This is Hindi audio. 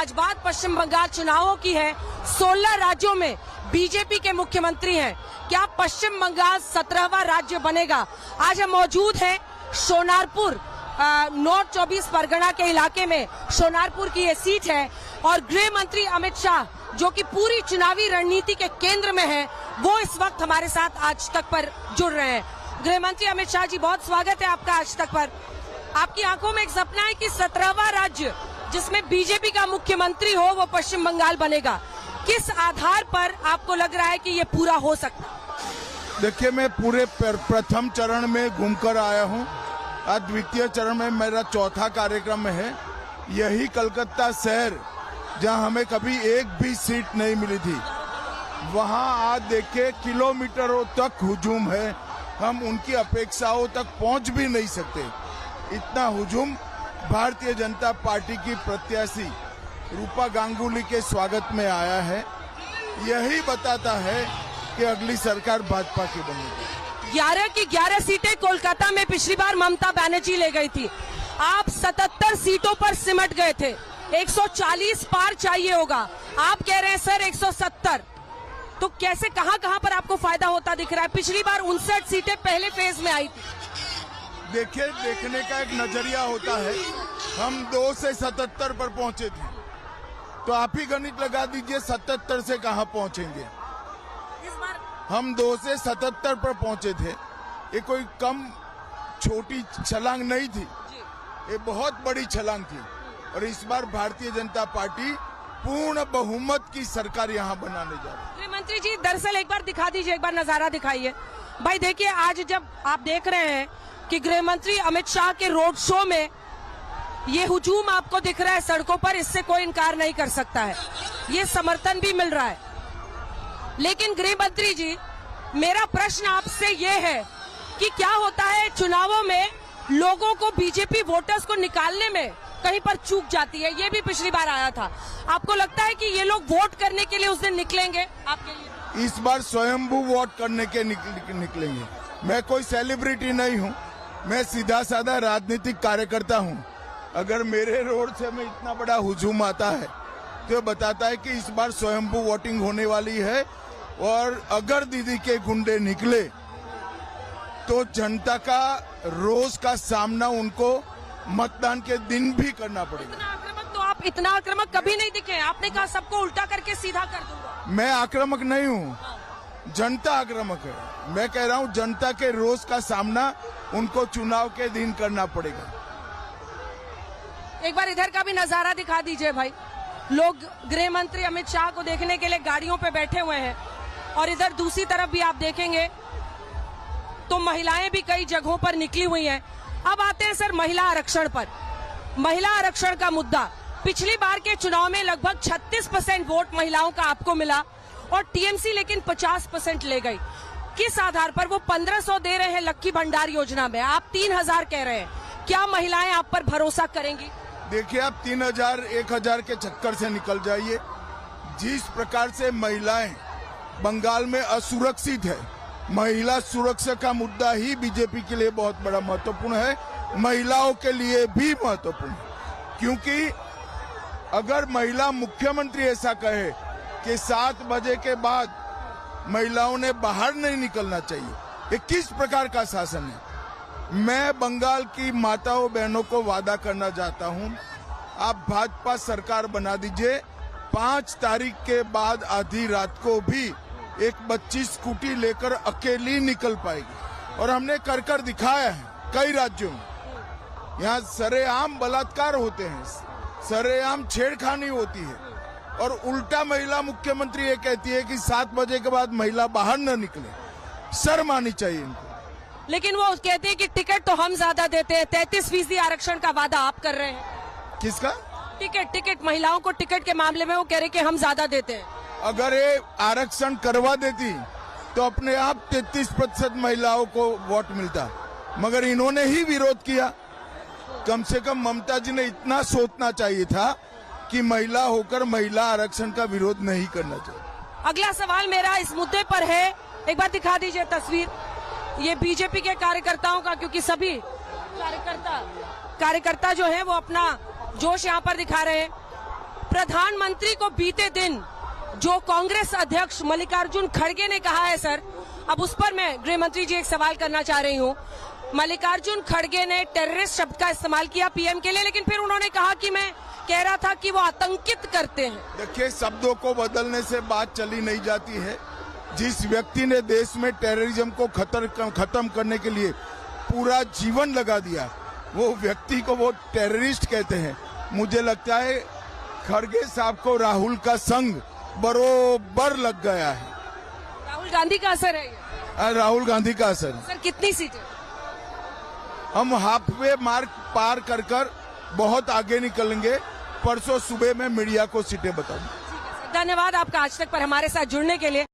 आज बात पश्चिम बंगाल चुनावों की है। 16 राज्यों में बीजेपी के मुख्यमंत्री हैं। क्या पश्चिम बंगाल 17वां राज्य बनेगा? आज हम मौजूद हैं सोनारपुर, नॉर्थ 24 परगना के इलाके में। सोनारपुर की ये सीट है और गृह मंत्री अमित शाह, जो कि पूरी चुनावी रणनीति के केंद्र में है, वो इस वक्त हमारे साथ आज तक पर जुड़ रहे हैं। गृह मंत्री अमित शाह जी, बहुत स्वागत है आपका आज तक पर। आपकी आंखों में एक सपना है कि 17वां राज्य जिसमें बीजेपी का मुख्यमंत्री हो वो पश्चिम बंगाल बनेगा। किस आधार पर आपको लग रहा है कि ये पूरा हो सकता है? देखिए, मैं पूरे प्रथम चरण में घूमकर आया हूँ। आज द्वितीय चरण में मेरा चौथा कार्यक्रम है। यही कलकत्ता शहर जहाँ हमें कभी एक भी सीट नहीं मिली थी, वहाँ आज देखिए किलोमीटरों तक हुजूम है। हम उनकी अपेक्षाओं तक पहुँच भी नहीं सकते। इतना हुजूम भारतीय जनता पार्टी की प्रत्याशी रूपा गांगुली के स्वागत में आया है। यही बताता है कि अगली सरकार भाजपा की बनेगी। 11 की 11 सीटें कोलकाता में पिछली बार ममता बनर्जी ले गई थी। आप 77 सीटों पर सिमट गए थे। 140 पार चाहिए होगा, आप कह रहे हैं सर 170। तो कैसे, कहां पर आपको फायदा होता दिख रहा है? पिछली बार 59 सीटें पहले फेज में आई थी। देखिए, देखने का एक नजरिया होता है। हम 2 से 77 पर पहुंचे थे, तो आप ही गणित लगा दीजिए 77 से कहां पहुंचेंगे। इस बार हम 2 से 77 पर पहुंचे थे। ये कोई कम छोटी छलांग नहीं थी, ये बहुत बड़ी छलांग थी। और इस बार भारतीय जनता पार्टी पूर्ण बहुमत की सरकार यहाँ बनाने जा रही है। गृह मंत्री जी, दरअसल एक बार दिखा दीजिए, एक बार नजारा दिखाइए भाई। देखिए, आज जब आप देख रहे हैं कि गृह मंत्री अमित शाह के रोड शो में ये हुजूम आपको दिख रहा है सड़कों पर, इससे कोई इनकार नहीं कर सकता है। ये समर्थन भी मिल रहा है। लेकिन गृह मंत्री जी, मेरा प्रश्न आपसे ये है कि क्या होता है चुनावों में लोगों को, बीजेपी वोटर्स को निकालने में कहीं पर चूक जाती है। ये भी पिछली बार आया था। आपको लगता है कि ये लोग वोट करने के लिए उस दिन निकलेंगे आपके लिए? इस बार स्वयंभू वोट करने के निकलेंगे। मैं कोई सेलिब्रिटी नहीं हूँ, मैं सीधा साधा राजनीतिक कार्यकर्ता हूँ। अगर मेरे रोड से में इतना बड़ा हुजूम आता है तो बताता है कि इस बार स्वयंभू वोटिंग होने वाली है। और अगर दीदी के गुंडे निकले तो जनता का रोष का सामना उनको मतदान के दिन भी करना पड़ेगा। इतना आक्रामक, तो आप इतना आक्रामक कभी नहीं दिखे। आपने कहा सबको उल्टा करके सीधा कर दूंगा। मैं आक्रामक नहीं हूँ, जनता आक्रामक है। मैं कह रहा हूँ जनता के रोष का सामना उनको चुनाव के दिन करना पड़ेगा। एक बार इधर का भी नजारा दिखा दीजिए भाई। लोग गृह मंत्री अमित शाह को देखने के लिए गाड़ियों पे बैठे हुए हैं और इधर दूसरी तरफ भी आप देखेंगे तो महिलाएं भी कई जगहों पर निकली हुई हैं। अब आते हैं सर महिला आरक्षण पर। महिला आरक्षण का मुद्दा, पिछली बार के चुनाव में लगभग 36% वोट महिलाओं का आपको मिला और टीएमसी लेकिन 50% ले गई। किस आधार पर? वो 1500 दे रहे हैं लक्की भंडार योजना में, आप 3000 कह रहे हैं। क्या महिलाएं आप पर भरोसा करेंगी? देखिए, आप 3000 1000 के चक्कर से निकल जाइए। जिस प्रकार से महिलाएं बंगाल में असुरक्षित है, महिला सुरक्षा का मुद्दा ही बीजेपी के लिए बहुत बड़ा महत्वपूर्ण है, महिलाओं के लिए भी महत्वपूर्ण है। क्योंकि अगर महिला मुख्यमंत्री ऐसा कहे कि 7 बजे के बाद महिलाओं ने बाहर नहीं निकलना चाहिए, ये किस प्रकार का शासन है? मैं बंगाल की माताओं बहनों को वादा करना चाहता हूं, आप भाजपा सरकार बना दीजिए। 5 तारीख के बाद आधी रात को भी एक बच्ची स्कूटी लेकर अकेली निकल पाएगी। और हमने कर दिखाया है कई राज्यों में। यहाँ सरेआम बलात्कार होते हैं, सरेआम छेड़खानी होती है और उल्टा महिला मुख्यमंत्री ये कहती है कि 7 बजे के बाद महिला बाहर न निकले। शर्म आनी चाहिए इनको। लेकिन वो कहते हैं कि टिकट तो हम ज्यादा देते हैं। 33% आरक्षण का वादा आप कर रहे हैं। किसका? टिकट महिलाओं को टिकट के मामले में वो कह रहे कि हम ज्यादा देते हैं। अगर ये आरक्षण करवा देती तो अपने आप 33% महिलाओं को वोट मिलता, मगर इन्होंने ही विरोध किया। कम से कम ममता जी ने इतना सोचना चाहिए था कि महिला होकर महिला आरक्षण का विरोध नहीं करना चाहिए। अगला सवाल मेरा इस मुद्दे पर है, एक बार दिखा दीजिए तस्वीर। ये बीजेपी के कार्यकर्ताओं का, क्योंकि सभी कार्यकर्ता जो हैं वो अपना जोश यहाँ पर दिखा रहे हैं। प्रधानमंत्री को बीते दिन जो कांग्रेस अध्यक्ष मल्लिकार्जुन खड़गे ने कहा है सर, अब उस पर मैं गृह मंत्री जी एक सवाल करना चाह रही हूँ। मल्लिकार्जुन खड़गे ने टेररिस्ट शब्द का इस्तेमाल किया पीएम के लिए, लेकिन फिर उन्होंने कहा कि मैं कह रहा था कि वो आतंकित करते हैं। देखिए, शब्दों को बदलने से बात चली नहीं जाती है। जिस व्यक्ति ने देश में टेररिज्म को खत्म करने के लिए पूरा जीवन लगा दिया, वो व्यक्ति को वो टेररिस्ट कहते हैं। मुझे लगता है खड़गे साहब को राहुल का संग बरोबर लग गया है। राहुल गांधी का असर है ये? राहुल गांधी का असर। सर कितनी सीटें? हम हाफवे मार्क पार कर बहुत आगे निकलेंगे। परसों सुबह में मीडिया को सीटें बताऊंगा। धन्यवाद आपका आज तक पर हमारे साथ जुड़ने के लिए।